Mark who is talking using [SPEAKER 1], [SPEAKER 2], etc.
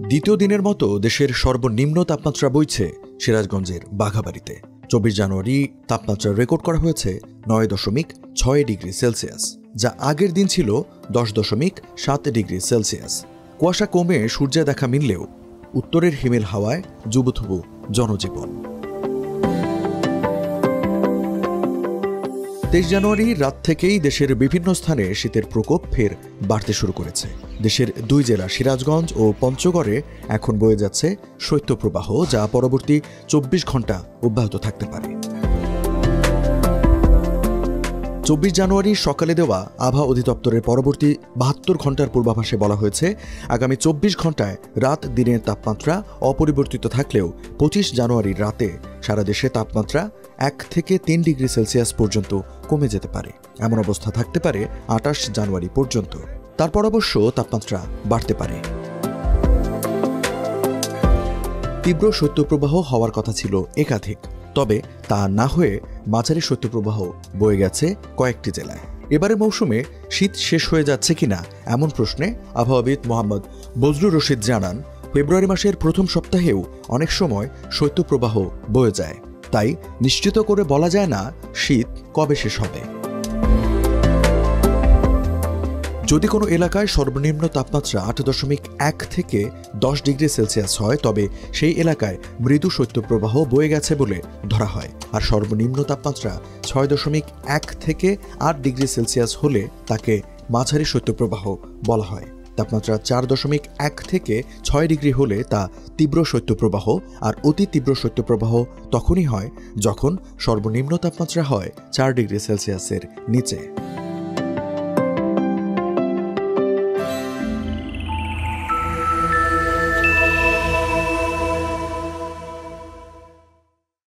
[SPEAKER 1] দ্বিতীয় দিনের মতো দেশের সর্বনিম্ন তাপমাত্রা বইছে সিরাজগঞ্জের বাঘাবাড়িতে। 24 জানুয়ারি তাপমাত্রা রেকর্ড করা হয়েছে 9.6 ডিগ্রি সেলসিয়াস, যা আগের দিন ছিল 10.7 ডিগ্রি সেলসিয়াস। কুয়াশা কমে সূর্যে দেখা মিললেও উত্তরের হিমেল হাওয়ায় জুবুথুবু জনজীবন। 23 জানুয়ারি রাত থেকেই দেশের বিভিন্ন স্থানে শীতের প্রকোপ ফের বাড়তে শুরু করেছে। দেশের দুই জেলা সিরাজগঞ্জ ও পঞ্চগড়ে এখন বয়ে যাচ্ছে শৈত্যপ্রবাহ, যা পরবর্তী 24 ঘন্টা অব্যাহত থাকতে পারে। 24 জানুয়ারি সকালে দেওয়া আবহাওয়া অধিদপ্তরের পরবর্তী 72 ঘন্টার পূর্বাভাসে বলা হয়েছে, আগামী 24 ঘন্টায় রাত দিনের তাপমাত্রা অপরিবর্তিত থাকলেও 25 জানুয়ারির রাতে সারা দেশে তাপমাত্রা 1 থেকে 3 ডিগ্রি সেলসিয়াস পর্যন্ত কমে যেতে পারে। এমন অবস্থা থাকতে পারে 28 জানুয়ারি পর্যন্ত। তারপর অবশ্য তাপমাত্রা বাড়তে পারে। তীব্র শৈত্যপ্রবাহ হওয়ার কথা ছিল একাধিক, তবে তা না হয়ে মাঝারি শৈত্যপ্রবাহ বয়ে গেছে কয়েকটি জেলায়। এবারে মৌসুমে শীত শেষ হয়ে যাচ্ছে কিনা এমন প্রশ্নে আবহাওয়াবিদ মোহাম্মদ বজলুর রশিদ জানান, ফেব্রুয়ারি মাসের প্রথম সপ্তাহেও অনেক সময় শৈত্যপ্রবাহ বয়ে যায়, তাই নিশ্চিত করে বলা যায় না শীত কবে শেষ হবে। যদি কোনো এলাকায় সর্বনিম্ন তাপমাত্রা 8.1 থেকে 10 ডিগ্রি সেলসিয়াস হয়, তবে সেই এলাকায় মৃদু শৈত্যপ্রবাহ বয়ে গেছে বলে ধরা হয়। আর সর্বনিম্ন তাপমাত্রা 6.1 থেকে 8 ডিগ্রি সেলসিয়াস হলে তাকে মাঝারি শৈত্যপ্রবাহ বলা হয়। তাপমাত্রা 4.1 থেকে 6 ডিগ্রি হলে তা তীব্র শৈত্যপ্রবাহ, আর অতি তীব্র শৈত্যপ্রবাহ তখনই হয় যখন সর্বনিম্ন তাপমাত্রা হয় 4 ডিগ্রি সেলসিয়াসের নিচে।